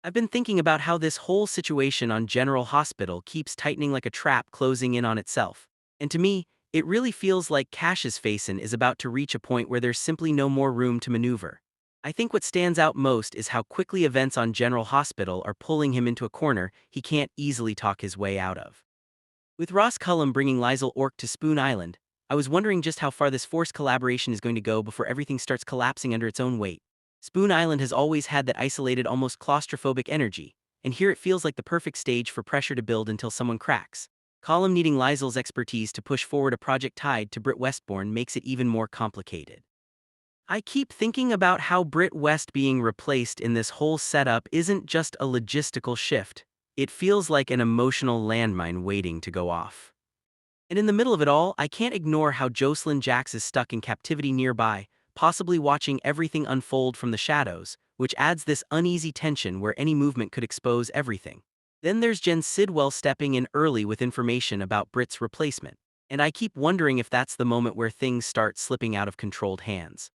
I've been thinking about how this whole situation on General Hospital keeps tightening like a trap closing in on itself. And to me, it really feels like Cash's Faison is about to reach a point where there's simply no more room to maneuver. I think what stands out most is how quickly events on General Hospital are pulling him into a corner he can't easily talk his way out of. With Ross Cullum bringing Liesel Ork to Spoon Island, I was wondering just how far this forced collaboration is going to go before everything starts collapsing under its own weight. Spoon Island has always had that isolated, almost claustrophobic energy, and here it feels like the perfect stage for pressure to build until someone cracks. Cullum needing Liesel's expertise to push forward a project tied to Britt Westbourne makes it even more complicated. I keep thinking about how Britt West being replaced in this whole setup isn't just a logistical shift. It feels like an emotional landmine waiting to go off. And in the middle of it all, I can't ignore how Jocelyn Jax is stuck in captivity nearby, possibly watching everything unfold from the shadows, which adds this uneasy tension where any movement could expose everything. Then there's Jen Sidwell stepping in early with information about Britt's replacement. And I keep wondering if that's the moment where things start slipping out of controlled hands.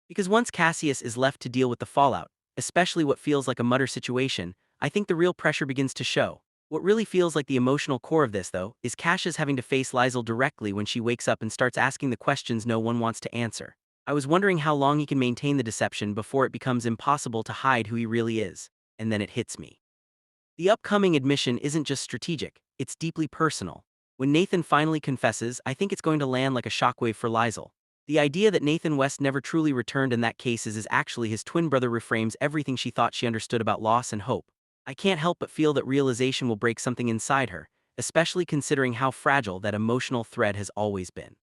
Because once Cassius is left to deal with the fallout, especially what feels like a mutter situation, I think the real pressure begins to show. What really feels like the emotional core of this, though, is Cassius having to face Liesel directly when she wakes up and starts asking the questions no one wants to answer. I was wondering how long he can maintain the deception before it becomes impossible to hide who he really is, and then it hits me. The upcoming admission isn't just strategic, it's deeply personal. When Nathan finally confesses, I think it's going to land like a shockwave for Liesel. The idea that Nathan West never truly returned in that case is actually his twin brother reframes everything she thought she understood about loss and hope. I can't help but feel that realization will break something inside her, especially considering how fragile that emotional thread has always been.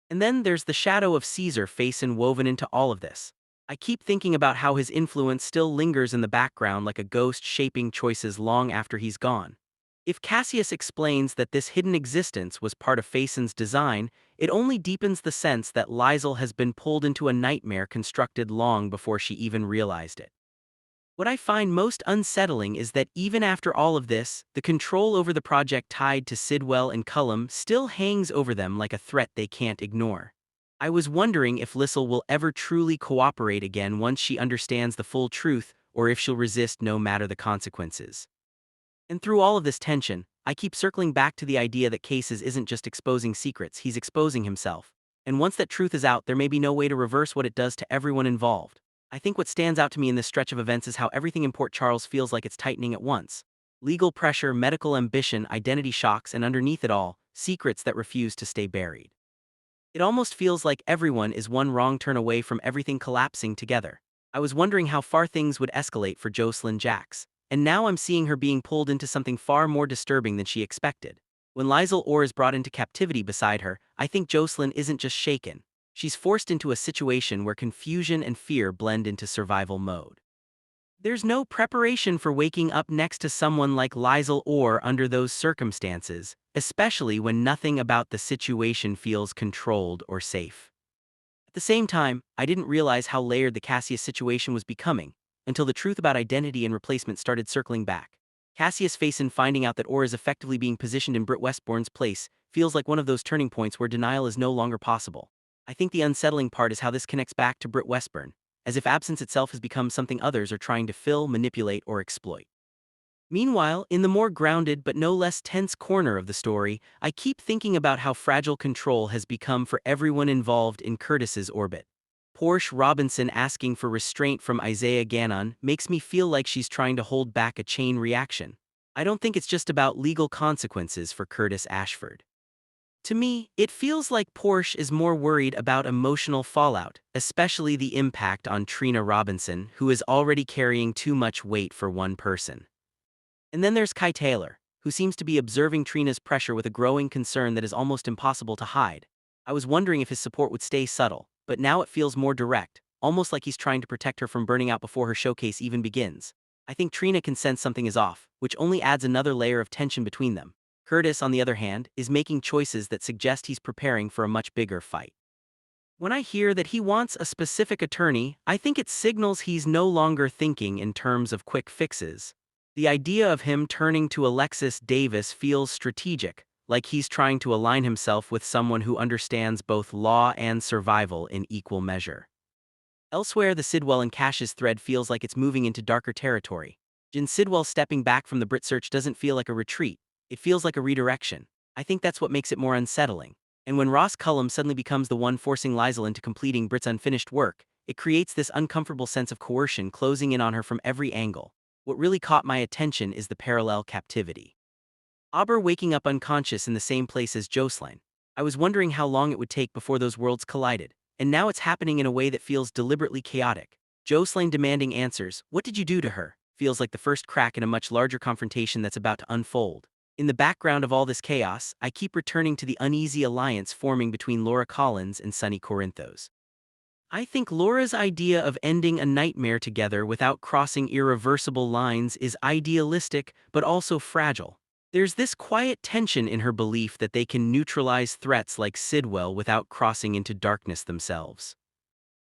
And then there's the shadow of Caesar Faison woven into all of this. I keep thinking about how his influence still lingers in the background like a ghost shaping choices long after he's gone. If Cassius explains that this hidden existence was part of Faison's design, it only deepens the sense that Liesel has been pulled into a nightmare constructed long before she even realized it. What I find most unsettling is that even after all of this, the control over the project tied to Sidwell and Cullum still hangs over them like a threat they can't ignore. I was wondering if Lissel will ever truly cooperate again once she understands the full truth, or if she'll resist no matter the consequences. And through all of this tension, I keep circling back to the idea that Cases isn't just exposing secrets, he's exposing himself. And once that truth is out, there may be no way to reverse what it does to everyone involved. I think what stands out to me in this stretch of events is how everything in Port Charles feels like it's tightening at once. Legal pressure, medical ambition, identity shocks, and underneath it all, secrets that refuse to stay buried. It almost feels like everyone is one wrong turn away from everything collapsing together. I was wondering how far things would escalate for Jocelyn Jax, and now I'm seeing her being pulled into something far more disturbing than she expected. When Liesel Orr is brought into captivity beside her, I think Jocelyn isn't just shaken. She's forced into a situation where confusion and fear blend into survival mode. There's no preparation for waking up next to someone like Liesel Orr under those circumstances, especially when nothing about the situation feels controlled or safe. At the same time, I didn't realize how layered the Cassius situation was becoming, until the truth about identity and replacement started circling back. Cassius Faison finding out that Orr is effectively being positioned in Britt Westbourne's place feels like one of those turning points where denial is no longer possible. I think the unsettling part is how this connects back to Britt Westbourne, as if absence itself has become something others are trying to fill, manipulate, or exploit. Meanwhile, in the more grounded but no less tense corner of the story, I keep thinking about how fragile control has become for everyone involved in Curtis's orbit. Porsche Robinson asking for restraint from Isaiah Gannon makes me feel like she's trying to hold back a chain reaction. I don't think it's just about legal consequences for Curtis Ashford. To me, it feels like Porsche is more worried about emotional fallout, especially the impact on Trina Robinson, who is already carrying too much weight for one person. And then there's Kai Taylor, who seems to be observing Trina's pressure with a growing concern that is almost impossible to hide. I was wondering if his support would stay subtle, but now it feels more direct, almost like he's trying to protect her from burning out before her showcase even begins. I think Trina can sense something is off, which only adds another layer of tension between them. Curtis, on the other hand, is making choices that suggest he's preparing for a much bigger fight. When I hear that he wants a specific attorney, I think it signals he's no longer thinking in terms of quick fixes. The idea of him turning to Alexis Davis feels strategic, like he's trying to align himself with someone who understands both law and survival in equal measure. Elsewhere, the Sidwell and Cash's thread feels like it's moving into darker territory. Jin Sidwell stepping back from the Brit search doesn't feel like a retreat, it feels like a redirection. I think that's what makes it more unsettling. And when Ross Cullum suddenly becomes the one forcing Liesl into completing Brit's unfinished work, it creates this uncomfortable sense of coercion closing in on her from every angle. What really caught my attention is the parallel captivity. Auber waking up unconscious in the same place as Jocelyn. I was wondering how long it would take before those worlds collided, and now it's happening in a way that feels deliberately chaotic. Jocelyn demanding answers, "What did you do to her?" feels like the first crack in a much larger confrontation that's about to unfold. In the background of all this chaos, I keep returning to the uneasy alliance forming between Laura Collins and Sonny Corinthos. I think Laura's idea of ending a nightmare together without crossing irreversible lines is idealistic but also fragile. There's this quiet tension in her belief that they can neutralize threats like Sidwell without crossing into darkness themselves.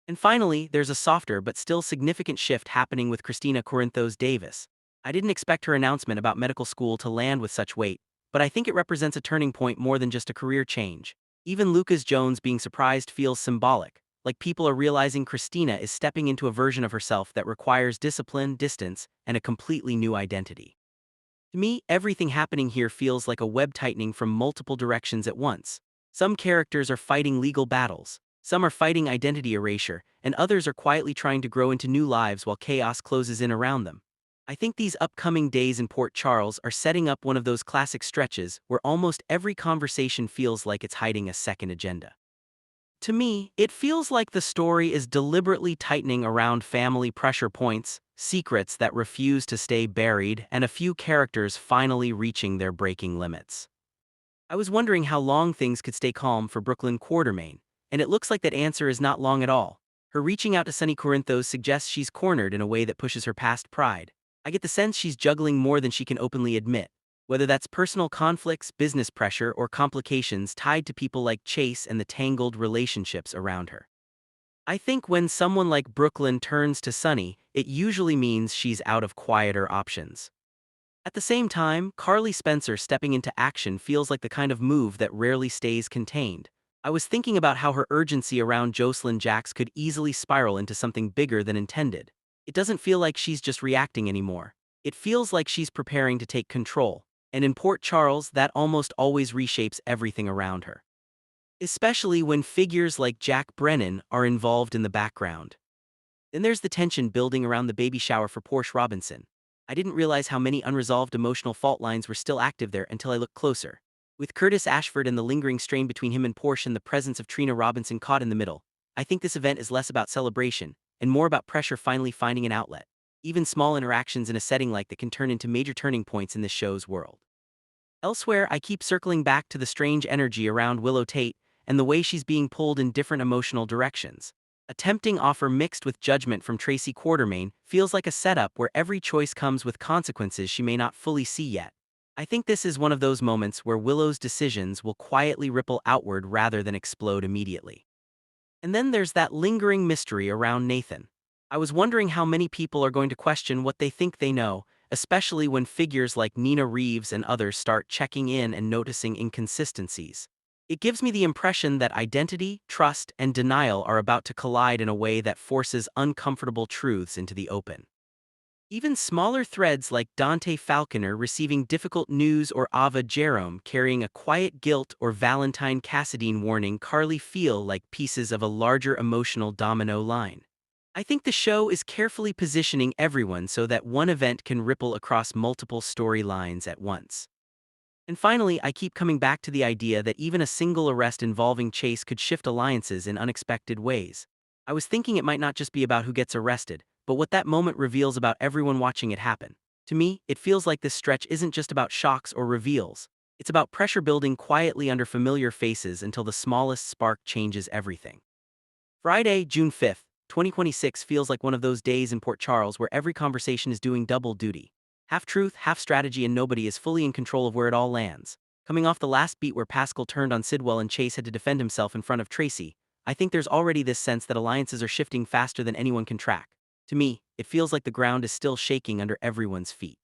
And finally, there's a softer but still significant shift happening with Christina Corinthos Davis. I didn't expect her announcement about medical school to land with such weight, but I think it represents a turning point more than just a career change. Even Lucas Jones being surprised feels symbolic, like people are realizing Christina is stepping into a version of herself that requires discipline, distance, and a completely new identity. To me, everything happening here feels like a web tightening from multiple directions at once. Some characters are fighting legal battles, some are fighting identity erasure, and others are quietly trying to grow into new lives while chaos closes in around them. I think these upcoming days in Port Charles are setting up one of those classic stretches where almost every conversation feels like it's hiding a second agenda. To me, it feels like the story is deliberately tightening around family pressure points, secrets that refuse to stay buried, and a few characters finally reaching their breaking limits. I was wondering how long things could stay calm for Brooklyn Quartermain, and it looks like that answer is not long at all. Her reaching out to Sonny Corinthos suggests she's cornered in a way that pushes her past pride. I get the sense she's juggling more than she can openly admit, whether that's personal conflicts, business pressure, or complications tied to people like Chase and the tangled relationships around her. I think when someone like Brooklyn turns to Sonny, it usually means she's out of quieter options. At the same time, Carly Spencer stepping into action feels like the kind of move that rarely stays contained. I was thinking about how her urgency around Jocelyn Jacks could easily spiral into something bigger than intended. It doesn't feel like she's just reacting anymore. It feels like she's preparing to take control, and in Port Charles, that almost always reshapes everything around her. Especially when figures like Jack Brennan are involved in the background. Then there's the tension building around the baby shower for Portia Robinson. I didn't realize how many unresolved emotional fault lines were still active there until I looked closer. With Curtis Ashford and the lingering strain between him and Portia and the presence of Trina Robinson caught in the middle, I think this event is less about celebration and more about pressure finally finding an outlet. Even small interactions in a setting like that can turn into major turning points in this show's world. Elsewhere, I keep circling back to the strange energy around Willow Tate and the way she's being pulled in different emotional directions. A tempting offer mixed with judgment from Tracy Quartermain feels like a setup where every choice comes with consequences she may not fully see yet. I think this is one of those moments where Willow's decisions will quietly ripple outward rather than explode immediately. And then there's that lingering mystery around Nathan. I was wondering how many people are going to question what they think they know, especially when figures like Nina Reeves and others start checking in and noticing inconsistencies. It gives me the impression that identity, trust, and denial are about to collide in a way that forces uncomfortable truths into the open. Even smaller threads like Dante Falconer receiving difficult news or Ava Jerome carrying a quiet guilt or Valentine Cassadine warning Carly feel like pieces of a larger emotional domino line. I think the show is carefully positioning everyone so that one event can ripple across multiple storylines at once. And finally, I keep coming back to the idea that even a single arrest involving Chase could shift alliances in unexpected ways. I was thinking it might not just be about who gets arrested, but what that moment reveals about everyone watching it happen. To me, it feels like this stretch isn't just about shocks or reveals. It's about pressure building quietly under familiar faces until the smallest spark changes everything. Friday, June 5th, 2026 feels like one of those days in Port Charles where every conversation is doing double duty. Half truth, half strategy, and nobody is fully in control of where it all lands. Coming off the last beat where Pascal turned on Sidwell and Chase had to defend himself in front of Tracy, I think there's already this sense that alliances are shifting faster than anyone can track. To me, it feels like the ground is still shaking under everyone's feet.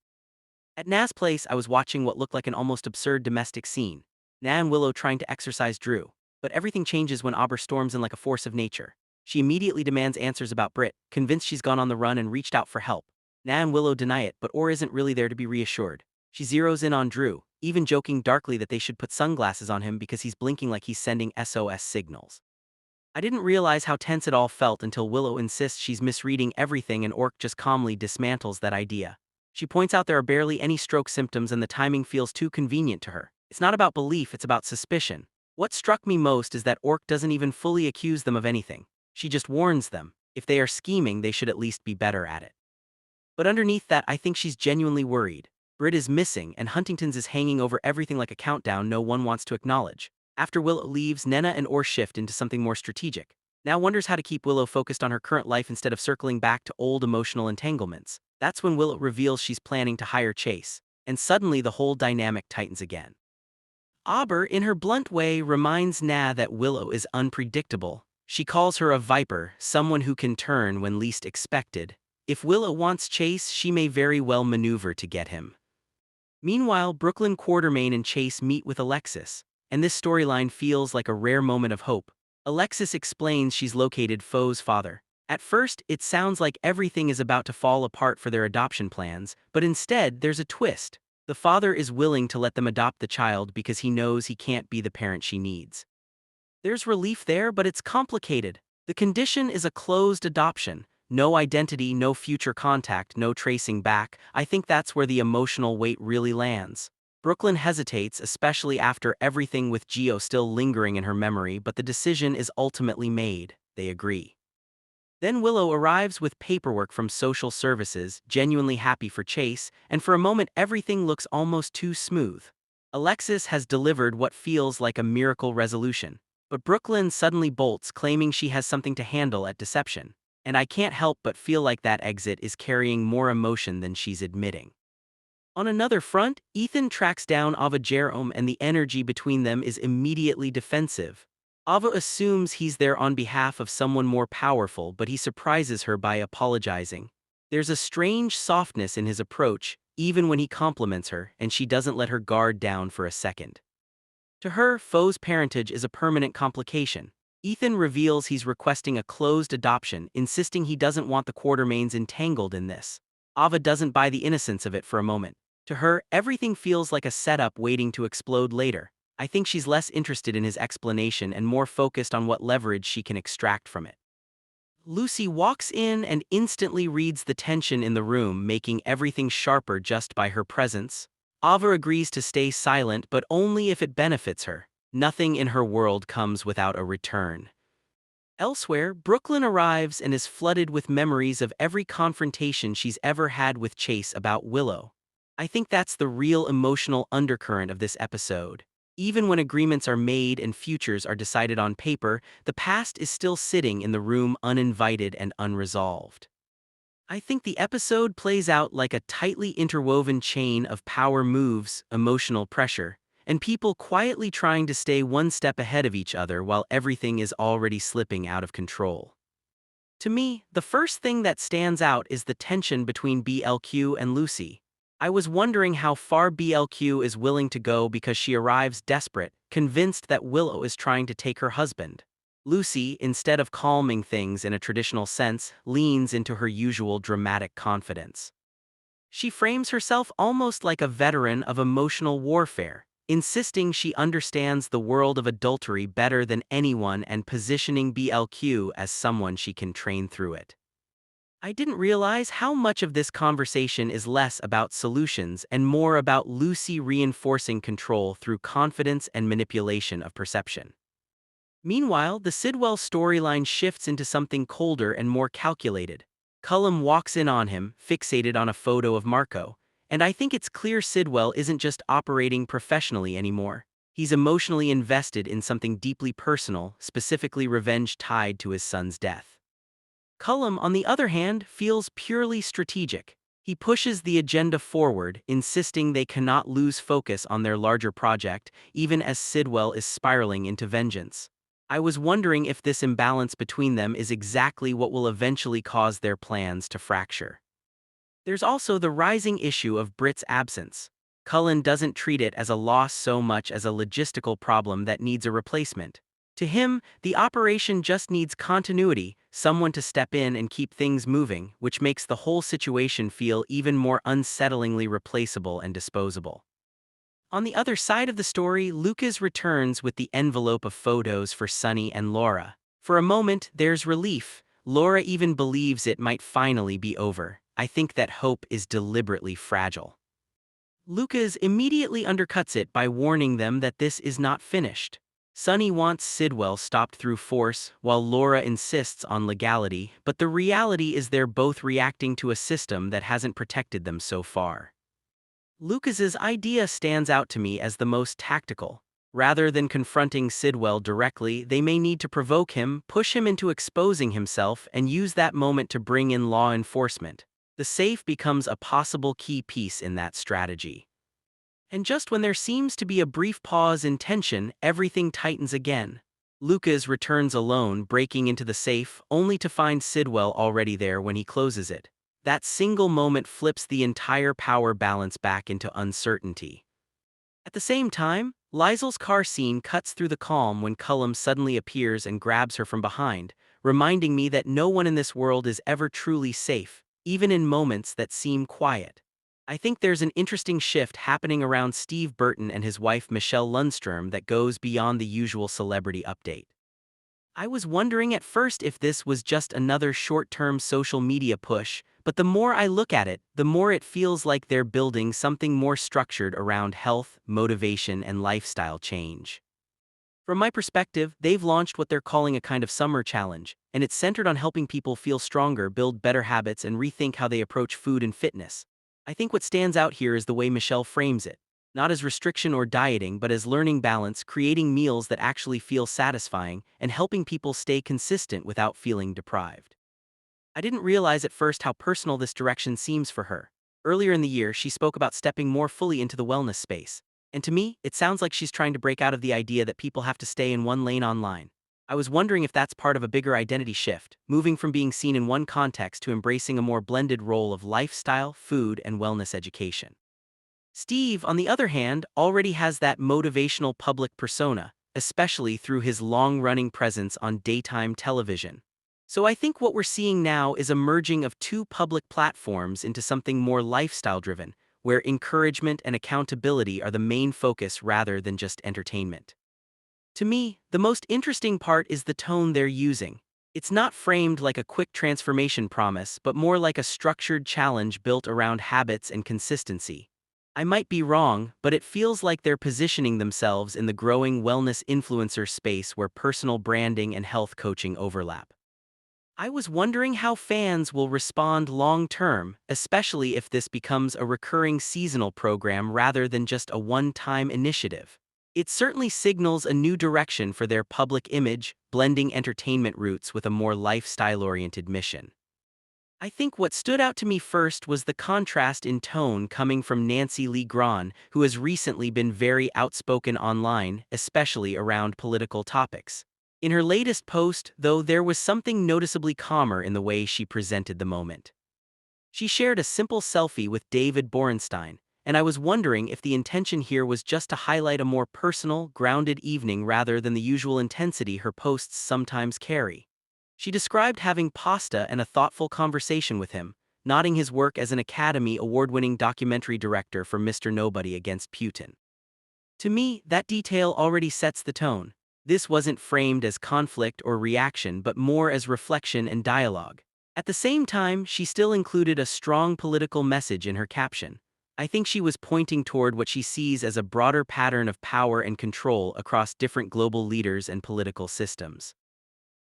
At Na's place, I was watching what looked like an almost absurd domestic scene. Na and Willow trying to exorcise Drew. But everything changes when Auber storms in like a force of nature. She immediately demands answers about Britt, convinced she's gone on the run and reached out for help. Nan and Willow deny it, but Orr isn't really there to be reassured. She zeroes in on Drew, even joking darkly that they should put sunglasses on him because he's blinking like he's sending SOS signals. I didn't realize how tense it all felt until Willow insists she's misreading everything and Orc just calmly dismantles that idea. She points out there are barely any stroke symptoms and the timing feels too convenient to her. It's not about belief, it's about suspicion. What struck me most is that Orc doesn't even fully accuse them of anything. She just warns them. If they are scheming, they should at least be better at it. But underneath that, I think she's genuinely worried. Britt is missing, and Huntington's is hanging over everything like a countdown no one wants to acknowledge. After Willow leaves, Nenna and Orr shift into something more strategic. Now wonders how to keep Willow focused on her current life instead of circling back to old emotional entanglements. That's when Willow reveals she's planning to hire Chase, and suddenly the whole dynamic tightens again. Auber, in her blunt way, reminds Na that Willow is unpredictable. She calls her a viper, someone who can turn when least expected. If Willow wants Chase, she may very well maneuver to get him. Meanwhile, Brooklyn Quartermain and Chase meet with Alexis, and this storyline feels like a rare moment of hope. Alexis explains she's located Foe's father. At first, it sounds like everything is about to fall apart for their adoption plans, but instead, there's a twist. The father is willing to let them adopt the child because he knows he can't be the parent she needs. There's relief there, but it's complicated. The condition is a closed adoption. No identity, no future contact, no tracing back. I think that's where the emotional weight really lands. Brooklyn hesitates, especially after everything with Gio still lingering in her memory, but the decision is ultimately made. They agree. Then Willow arrives with paperwork from social services, genuinely happy for Chase, and for a moment everything looks almost too smooth. Alexis has delivered what feels like a miracle resolution. But Brooklyn suddenly bolts, claiming she has something to handle at deception. And I can't help but feel like that exit is carrying more emotion than she's admitting. On another front, Ethan tracks down Ava Jerome and the energy between them is immediately defensive. Ava assumes he's there on behalf of someone more powerful, but he surprises her by apologizing. There's a strange softness in his approach, even when he compliments her, and she doesn't let her guard down for a second. To her, Foe's parentage is a permanent complication. Ethan reveals he's requesting a closed adoption, insisting he doesn't want the Quartermains entangled in this. Ava doesn't buy the innocence of it for a moment. To her, everything feels like a setup waiting to explode later. I think she's less interested in his explanation and more focused on what leverage she can extract from it. Lucy walks in and instantly reads the tension in the room, making everything sharper just by her presence. Ava agrees to stay silent, but only if it benefits her. Nothing in her world comes without a return. Elsewhere, Brooklyn arrives and is flooded with memories of every confrontation she's ever had with Chase about Willow. I think that's the real emotional undercurrent of this episode. Even when agreements are made and futures are decided on paper, the past is still sitting in the room uninvited and unresolved. I think the episode plays out like a tightly interwoven chain of power moves, emotional pressure, and people quietly trying to stay one step ahead of each other while everything is already slipping out of control. To me, the first thing that stands out is the tension between BLQ and Lucy. I was wondering how far BLQ is willing to go because she arrives desperate, convinced that Willow is trying to take her husband. Lucy, instead of calming things in a traditional sense, leans into her usual dramatic confidence. She frames herself almost like a veteran of emotional warfare, insisting she understands the world of adultery better than anyone and positioning BLQ as someone she can train through it. I didn't realize how much of this conversation is less about solutions and more about Lucy reinforcing control through confidence and manipulation of perception. Meanwhile, the Sidwell storyline shifts into something colder and more calculated. Cullum walks in on him, fixated on a photo of Marco, and I think it's clear Sidwell isn't just operating professionally anymore. He's emotionally invested in something deeply personal, specifically revenge tied to his son's death. Cullum, on the other hand, feels purely strategic. He pushes the agenda forward, insisting they cannot lose focus on their larger project, even as Sidwell is spiraling into vengeance. I was wondering if this imbalance between them is exactly what will eventually cause their plans to fracture. There's also the rising issue of Britt's absence. Cullen doesn't treat it as a loss so much as a logistical problem that needs a replacement. To him, the operation just needs continuity, someone to step in and keep things moving, which makes the whole situation feel even more unsettlingly replaceable and disposable. On the other side of the story, Lucas returns with the envelope of photos for Sunny and Laura. For a moment, there's relief. Laura even believes it might finally be over. I think that hope is deliberately fragile. Lucas immediately undercuts it by warning them that this is not finished. Sunny wants Sidwell stopped through force, while Laura insists on legality, but the reality is they're both reacting to a system that hasn't protected them so far. Lucas's idea stands out to me as the most tactical. Rather than confronting Sidwell directly, they may need to provoke him, push him into exposing himself, and use that moment to bring in law enforcement. The safe becomes a possible key piece in that strategy. And just when there seems to be a brief pause in tension, everything tightens again. Lucas returns alone, breaking into the safe, only to find Sidwell already there when he closes it. That single moment flips the entire power balance back into uncertainty. At the same time, Liesel's car scene cuts through the calm when Cullum suddenly appears and grabs her from behind, reminding me that no one in this world is ever truly safe, even in moments that seem quiet. I think there's an interesting shift happening around Steve Burton and his wife Michelle Lundstrom that goes beyond the usual celebrity update. I was wondering at first if this was just another short-term social media push, but the more I look at it, the more it feels like they're building something more structured around health, motivation, and lifestyle change. From my perspective, they've launched what they're calling a kind of summer challenge, and it's centered on helping people feel stronger, build better habits, and rethink how they approach food and fitness. I think what stands out here is the way Michelle frames it. Not as restriction or dieting, but as learning balance, creating meals that actually feel satisfying, and helping people stay consistent without feeling deprived. I didn't realize at first how personal this direction seems for her. Earlier in the year, she spoke about stepping more fully into the wellness space. And to me, it sounds like she's trying to break out of the idea that people have to stay in one lane online. I was wondering if that's part of a bigger identity shift, moving from being seen in one context to embracing a more blended role of lifestyle, food, and wellness education. Steve, on the other hand, already has that motivational public persona, especially through his long-running presence on daytime television. So I think what we're seeing now is a merging of two public platforms into something more lifestyle-driven, where encouragement and accountability are the main focus rather than just entertainment. To me, the most interesting part is the tone they're using. It's not framed like a quick transformation promise, but more like a structured challenge built around habits and consistency. I might be wrong, but it feels like they're positioning themselves in the growing wellness influencer space where personal branding and health coaching overlap. I was wondering how fans will respond long-term, especially if this becomes a recurring seasonal program rather than just a one-time initiative. It certainly signals a new direction for their public image, blending entertainment roots with a more lifestyle-oriented mission. I think what stood out to me first was the contrast in tone coming from Nancy Lee Grahn, who has recently been very outspoken online, especially around political topics. In her latest post, though, there was something noticeably calmer in the way she presented the moment. She shared a simple selfie with David Borenstein, and I was wondering if the intention here was just to highlight a more personal, grounded evening rather than the usual intensity her posts sometimes carry. She described having pasta and a thoughtful conversation with him, noting his work as an Academy Award-winning documentary director for Mr. Nobody against Putin. To me, that detail already sets the tone. This wasn't framed as conflict or reaction but more as reflection and dialogue. At the same time, she still included a strong political message in her caption. I think she was pointing toward what she sees as a broader pattern of power and control across different global leaders and political systems.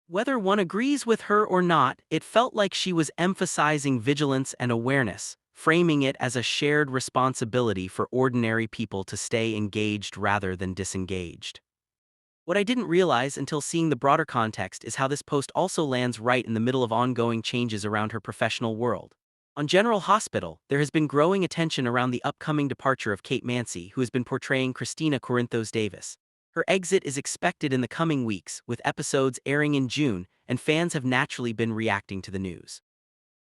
Whether one agrees with her or not, it felt like she was emphasizing vigilance and awareness, framing it as a shared responsibility for ordinary people to stay engaged rather than disengaged. What I didn't realize until seeing the broader context is how this post also lands right in the middle of ongoing changes around her professional world. On General Hospital, there has been growing attention around the upcoming departure of Kate Mansi, who has been portraying Christina Corinthos Davis. Her exit is expected in the coming weeks, with episodes airing in June, and fans have naturally been reacting to the news.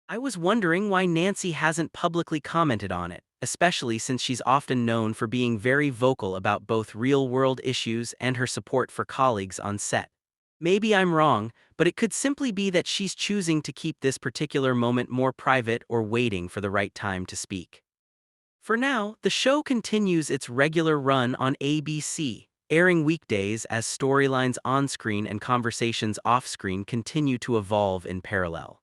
I was wondering why Nancy hasn't publicly commented on it, especially since she's often known for being very vocal about both real-world issues and her support for colleagues on set. Maybe I'm wrong, but it could simply be that she's choosing to keep this particular moment more private or waiting for the right time to speak. For now, the show continues its regular run on ABC, airing weekdays as storylines on-screen and conversations off-screen continue to evolve in parallel.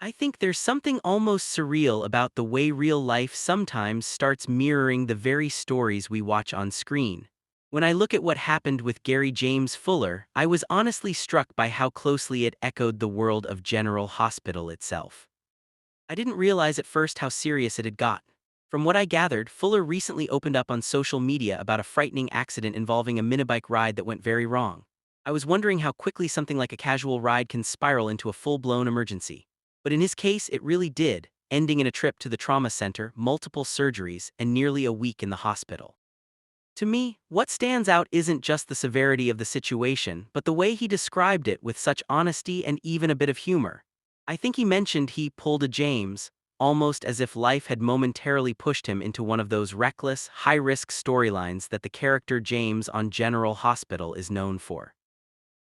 I think there's something almost surreal about the way real life sometimes starts mirroring the very stories we watch on screen. When I look at what happened with Gary James Fuller, I was honestly struck by how closely it echoed the world of General Hospital itself. I didn't realize at first how serious it had got. From what I gathered, Fuller recently opened up on social media about a frightening accident involving a minibike ride that went very wrong. I was wondering how quickly something like a casual ride can spiral into a full-blown emergency. But in his case, it really did, ending in a trip to the trauma center, multiple surgeries, and nearly a week in the hospital. To me, what stands out isn't just the severity of the situation, but the way he described it with such honesty and even a bit of humor. I think he mentioned he pulled a James, almost as if life had momentarily pushed him into one of those reckless, high-risk storylines that the character James on General Hospital is known for.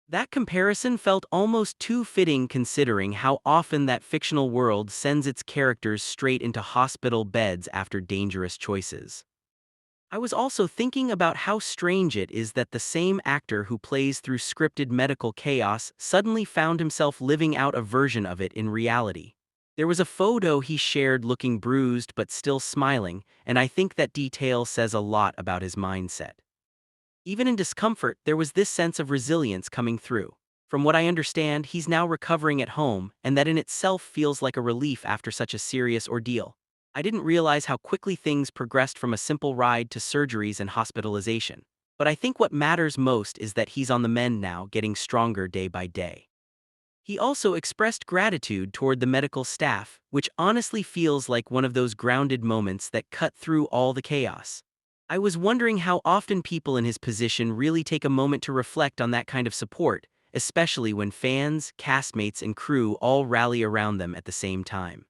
That comparison felt almost too fitting considering how often that fictional world sends its characters straight into hospital beds after dangerous choices. I was also thinking about how strange it is that the same actor who plays through scripted medical chaos suddenly found himself living out a version of it in reality. There was a photo he shared looking bruised but still smiling, and I think that detail says a lot about his mindset. Even in discomfort, there was this sense of resilience coming through. From what I understand, he's now recovering at home, and that in itself feels like a relief after such a serious ordeal. I didn't realize how quickly things progressed from a simple ride to surgeries and hospitalization. But I think what matters most is that he's on the mend now, getting stronger day by day. He also expressed gratitude toward the medical staff, which honestly feels like one of those grounded moments that cut through all the chaos. I was wondering how often people in his position really take a moment to reflect on that kind of support, especially when fans, castmates, and crew all rally around them at the same time.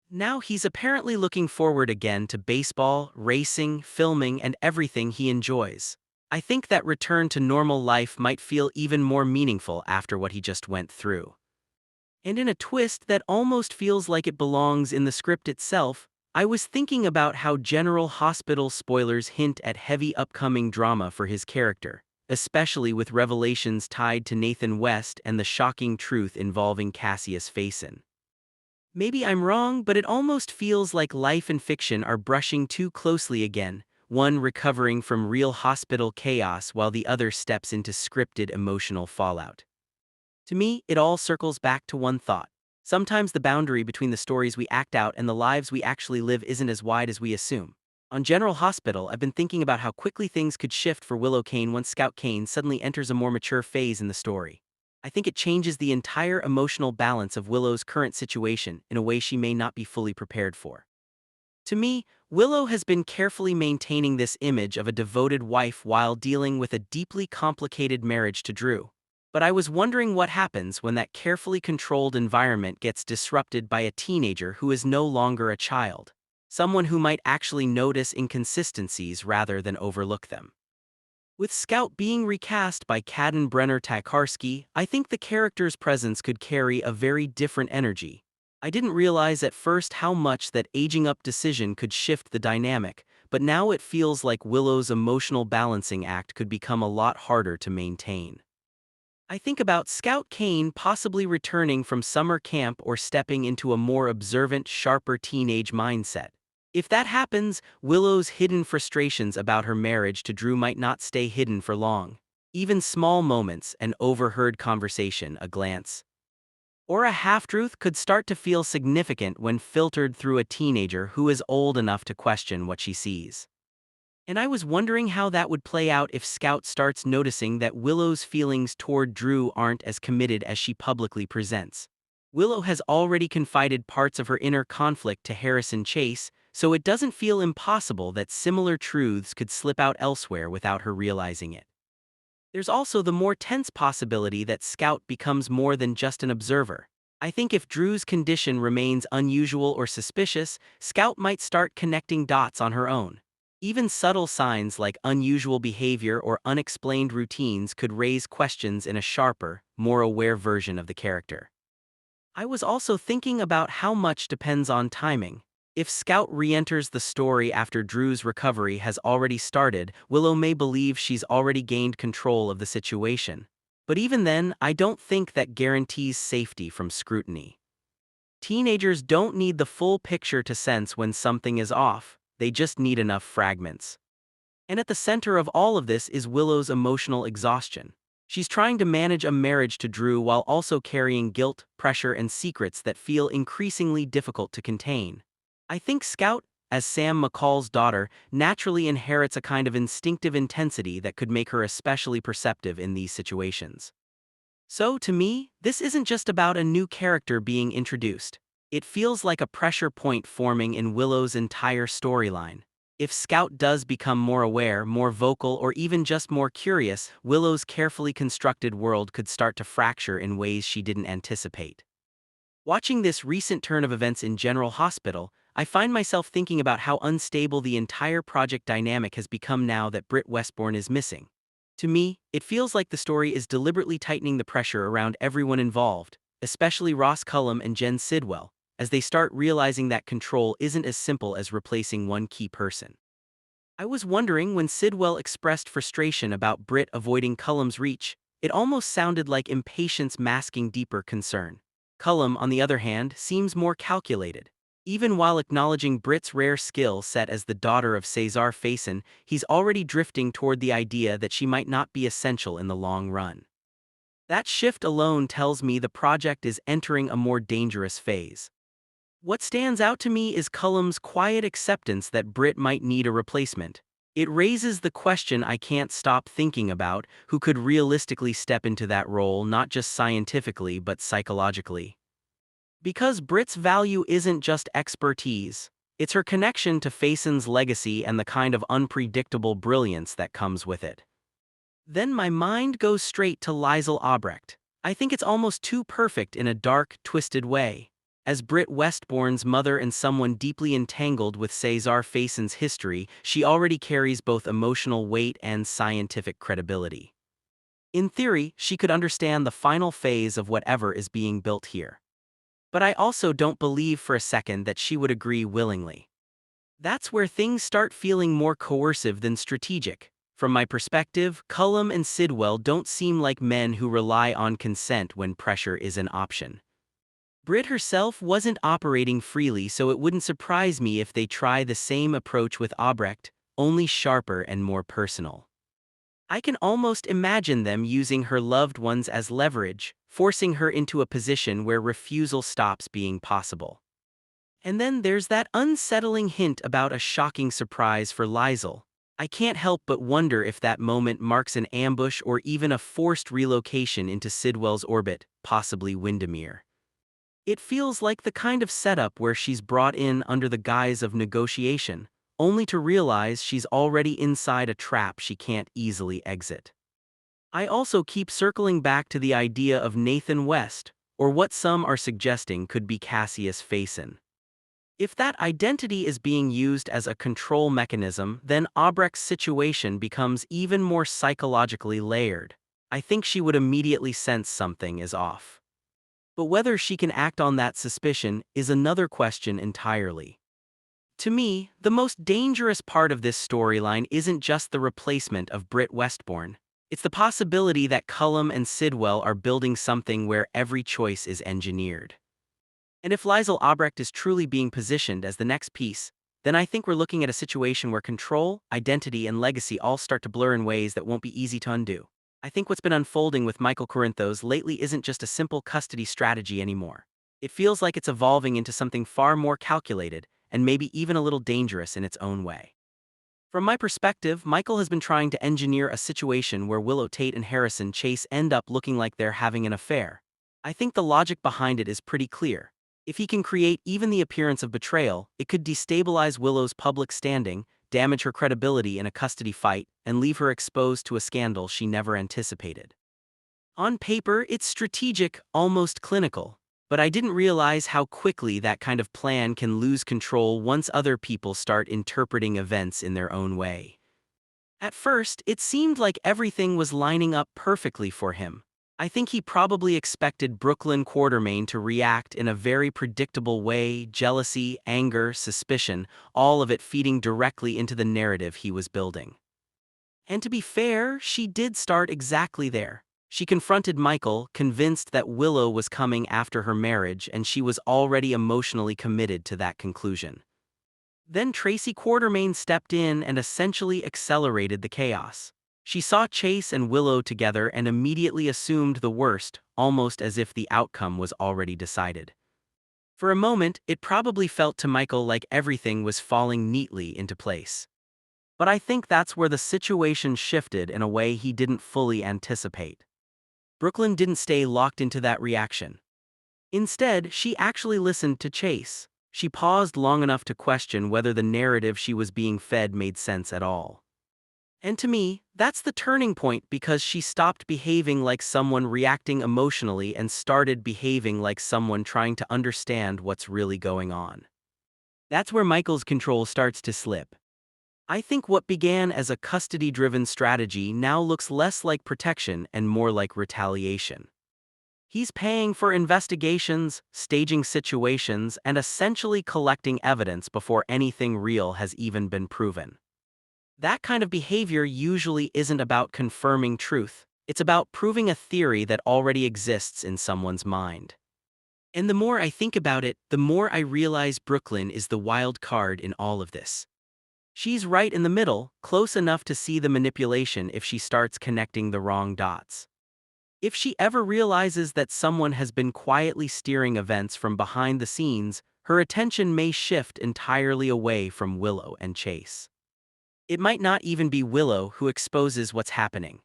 Now he's apparently looking forward again to baseball, racing, filming, and everything he enjoys. I think that return to normal life might feel even more meaningful after what he just went through. And in a twist that almost feels like it belongs in the script itself, I was thinking about how General Hospital spoilers hint at heavy upcoming drama for his character, especially with revelations tied to Nathan West and the shocking truth involving Cassius Faison. Maybe I'm wrong, but it almost feels like life and fiction are brushing too closely again, one recovering from real hospital chaos while the other steps into scripted emotional fallout. To me, it all circles back to one thought. Sometimes the boundary between the stories we act out and the lives we actually live isn't as wide as we assume. On General Hospital, I've been thinking about how quickly things could shift for Willow Kane once Scout Kane suddenly enters a more mature phase in the story. I think it changes the entire emotional balance of Willow's current situation in a way she may not be fully prepared for. To me, Willow has been carefully maintaining this image of a devoted wife while dealing with a deeply complicated marriage to Drew. But I was wondering what happens when that carefully controlled environment gets disrupted by a teenager who is no longer a child, someone who might actually notice inconsistencies rather than overlook them. With Scout being recast by Kaden Brenner Takarski, I think the character's presence could carry a very different energy. I didn't realize at first how much that aging up decision could shift the dynamic, but now it feels like Willow's emotional balancing act could become a lot harder to maintain. I think about Scout Kane possibly returning from summer camp or stepping into a more observant, sharper teenage mindset. If that happens, Willow's hidden frustrations about her marriage to Drew might not stay hidden for long. Even small moments, an overheard conversation, a glance, or a half-truth could start to feel significant when filtered through a teenager who is old enough to question what she sees. And I was wondering how that would play out if Scout starts noticing that Willow's feelings toward Drew aren't as committed as she publicly presents. Willow has already confided parts of her inner conflict to Harrison Chase, so it doesn't feel impossible that similar truths could slip out elsewhere without her realizing it. There's also the more tense possibility that Scout becomes more than just an observer. I think if Drew's condition remains unusual or suspicious, Scout might start connecting dots on her own. Even subtle signs like unusual behavior or unexplained routines could raise questions in a sharper, more aware version of the character. I was also thinking about how much depends on timing. If Scout re-enters the story after Drew's recovery has already started, Willow may believe she's already gained control of the situation. But even then, I don't think that guarantees safety from scrutiny. Teenagers don't need the full picture to sense when something is off, they just need enough fragments. And at the center of all of this is Willow's emotional exhaustion. She's trying to manage a marriage to Drew while also carrying guilt, pressure, and secrets that feel increasingly difficult to contain. I think Scout, as Sam McCall's daughter, naturally inherits a kind of instinctive intensity that could make her especially perceptive in these situations. So, to me, this isn't just about a new character being introduced. It feels like a pressure point forming in Willow's entire storyline. If Scout does become more aware, more vocal, or even just more curious, Willow's carefully constructed world could start to fracture in ways she didn't anticipate. Watching this recent turn of events in General Hospital, I find myself thinking about how unstable the entire project dynamic has become now that Britt Westbourne is missing. To me, it feels like the story is deliberately tightening the pressure around everyone involved, especially Ross Cullum and Jen Sidwell, as they start realizing that control isn't as simple as replacing one key person. I was wondering when Sidwell expressed frustration about Britt avoiding Cullum's reach, it almost sounded like impatience masking deeper concern. Cullum, on the other hand, seems more calculated. Even while acknowledging Britt's rare skill set as the daughter of Cesar Faison, he's already drifting toward the idea that she might not be essential in the long run. That shift alone tells me the project is entering a more dangerous phase. What stands out to me is Cullum's quiet acceptance that Britt might need a replacement. It raises the question I can't stop thinking about: who could realistically step into that role, not just scientifically but psychologically. Because Britt's value isn't just expertise, it's her connection to Faison's legacy and the kind of unpredictable brilliance that comes with it. Then my mind goes straight to Liesl Obrecht. I think it's almost too perfect in a dark, twisted way. As Britt Westbourne's mother and someone deeply entangled with Cesar Faison's history, she already carries both emotional weight and scientific credibility. In theory, she could understand the final phase of whatever is being built here. But I also don't believe for a second that she would agree willingly. That's where things start feeling more coercive than strategic. From my perspective, Cullum and Sidwell don't seem like men who rely on consent when pressure is an option. Britt herself wasn't operating freely, so it wouldn't surprise me if they try the same approach with Obrecht, only sharper and more personal. I can almost imagine them using her loved ones as leverage, forcing her into a position where refusal stops being possible. And then there's that unsettling hint about a shocking surprise for Liesl. I can't help but wonder if that moment marks an ambush or even a forced relocation into Sidwell's orbit, possibly Windermere. It feels like the kind of setup where she's brought in under the guise of negotiation, only to realize she's already inside a trap she can't easily exit. I also keep circling back to the idea of Nathan West, or what some are suggesting could be Cassius Faison. If that identity is being used as a control mechanism, then Obrecht's situation becomes even more psychologically layered. I think she would immediately sense something is off. But whether she can act on that suspicion is another question entirely. To me, the most dangerous part of this storyline isn't just the replacement of Britt Westbourne. It's the possibility that Cullum and Sidwell are building something where every choice is engineered. And if Liesl Obrecht is truly being positioned as the next piece, then I think we're looking at a situation where control, identity, and legacy all start to blur in ways that won't be easy to undo. I think what's been unfolding with Michael Corinthos lately isn't just a simple custody strategy anymore. It feels like it's evolving into something far more calculated, and maybe even a little dangerous in its own way. From my perspective, Michael has been trying to engineer a situation where Willow Tate and Harrison Chase end up looking like they're having an affair. I think the logic behind it is pretty clear. If he can create even the appearance of betrayal, it could destabilize Willow's public standing, damage her credibility in a custody fight, and leave her exposed to a scandal she never anticipated. On paper, it's strategic, almost clinical. But I didn't realize how quickly that kind of plan can lose control once other people start interpreting events in their own way. At first, it seemed like everything was lining up perfectly for him. I think he probably expected Brooklyn Quartermain to react in a very predictable way: jealousy, anger, suspicion, all of it feeding directly into the narrative he was building. And to be fair, she did start exactly there. She confronted Michael, convinced that Willow was coming after her marriage, and she was already emotionally committed to that conclusion. Then Tracy Quartermain stepped in and essentially accelerated the chaos. She saw Chase and Willow together and immediately assumed the worst, almost as if the outcome was already decided. For a moment, it probably felt to Michael like everything was falling neatly into place. But I think that's where the situation shifted in a way he didn't fully anticipate. Brooklyn didn't stay locked into that reaction. Instead, she actually listened to Chase. She paused long enough to question whether the narrative she was being fed made sense at all. And to me, that's the turning point, because she stopped behaving like someone reacting emotionally and started behaving like someone trying to understand what's really going on. That's where Michael's control starts to slip. I think what began as a custody-driven strategy now looks less like protection and more like retaliation. He's paying for investigations, staging situations, and essentially collecting evidence before anything real has even been proven. That kind of behavior usually isn't about confirming truth. It's about proving a theory that already exists in someone's mind. And the more I think about it, the more I realize Brooklyn is the wild card in all of this. She's right in the middle, close enough to see the manipulation if she starts connecting the wrong dots. If she ever realizes that someone has been quietly steering events from behind the scenes, her attention may shift entirely away from Willow and Chase. It might not even be Willow who exposes what's happening.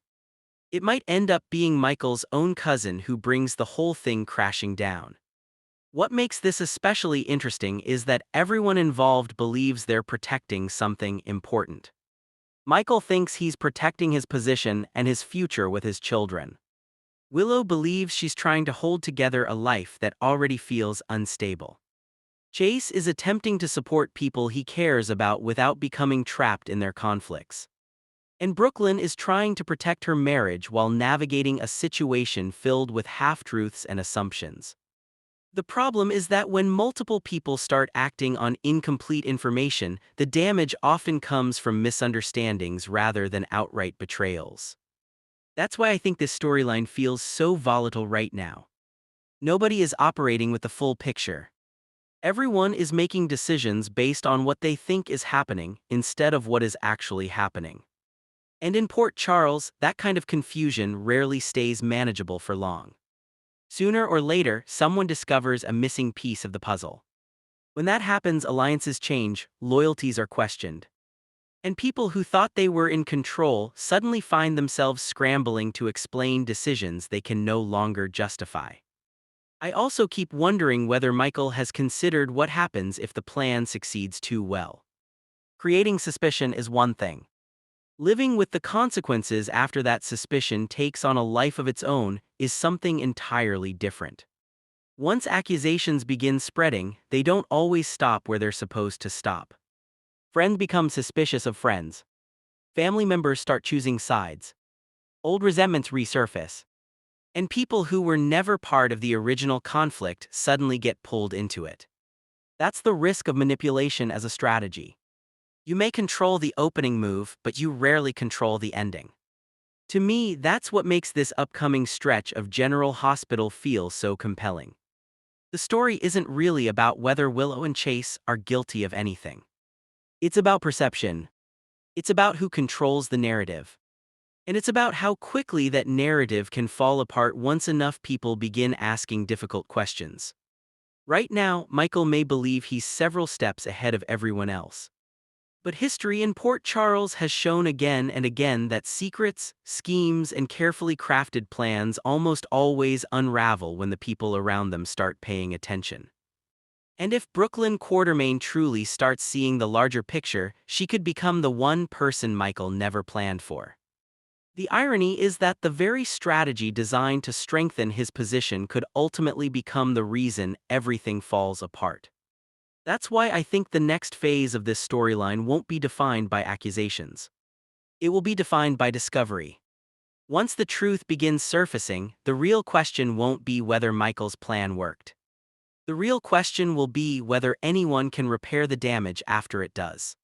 It might end up being Michael's own cousin who brings the whole thing crashing down. What makes this especially interesting is that everyone involved believes they're protecting something important. Michael thinks he's protecting his position and his future with his children. Willow believes she's trying to hold together a life that already feels unstable. Chase is attempting to support people he cares about without becoming trapped in their conflicts. And Brooklyn is trying to protect her marriage while navigating a situation filled with half-truths and assumptions. The problem is that when multiple people start acting on incomplete information, the damage often comes from misunderstandings rather than outright betrayals. That's why I think this storyline feels so volatile right now. Nobody is operating with the full picture. Everyone is making decisions based on what they think is happening instead of what is actually happening. And in Port Charles, that kind of confusion rarely stays manageable for long. Sooner or later, someone discovers a missing piece of the puzzle. When that happens, alliances change, loyalties are questioned. And people who thought they were in control suddenly find themselves scrambling to explain decisions they can no longer justify. I also keep wondering whether Michael has considered what happens if the plan succeeds too well. Creating suspicion is one thing. Living with the consequences after that suspicion takes on a life of its own is something entirely different. Once accusations begin spreading, they don't always stop where they're supposed to stop. Friends become suspicious of friends. Family members start choosing sides. Old resentments resurface. And people who were never part of the original conflict suddenly get pulled into it. That's the risk of manipulation as a strategy. You may control the opening move, but you rarely control the ending. To me, that's what makes this upcoming stretch of General Hospital feel so compelling. The story isn't really about whether Willow and Chase are guilty of anything. It's about perception. It's about who controls the narrative. And it's about how quickly that narrative can fall apart once enough people begin asking difficult questions. Right now, Michael may believe he's several steps ahead of everyone else. But history in Port Charles has shown again and again that secrets, schemes, and carefully crafted plans almost always unravel when the people around them start paying attention. And if Brooklyn Quartermain truly starts seeing the larger picture, she could become the one person Michael never planned for. The irony is that the very strategy designed to strengthen his position could ultimately become the reason everything falls apart. That's why I think the next phase of this storyline won't be defined by accusations. It will be defined by discovery. Once the truth begins surfacing, the real question won't be whether Michael's plan worked. The real question will be whether anyone can repair the damage after it does.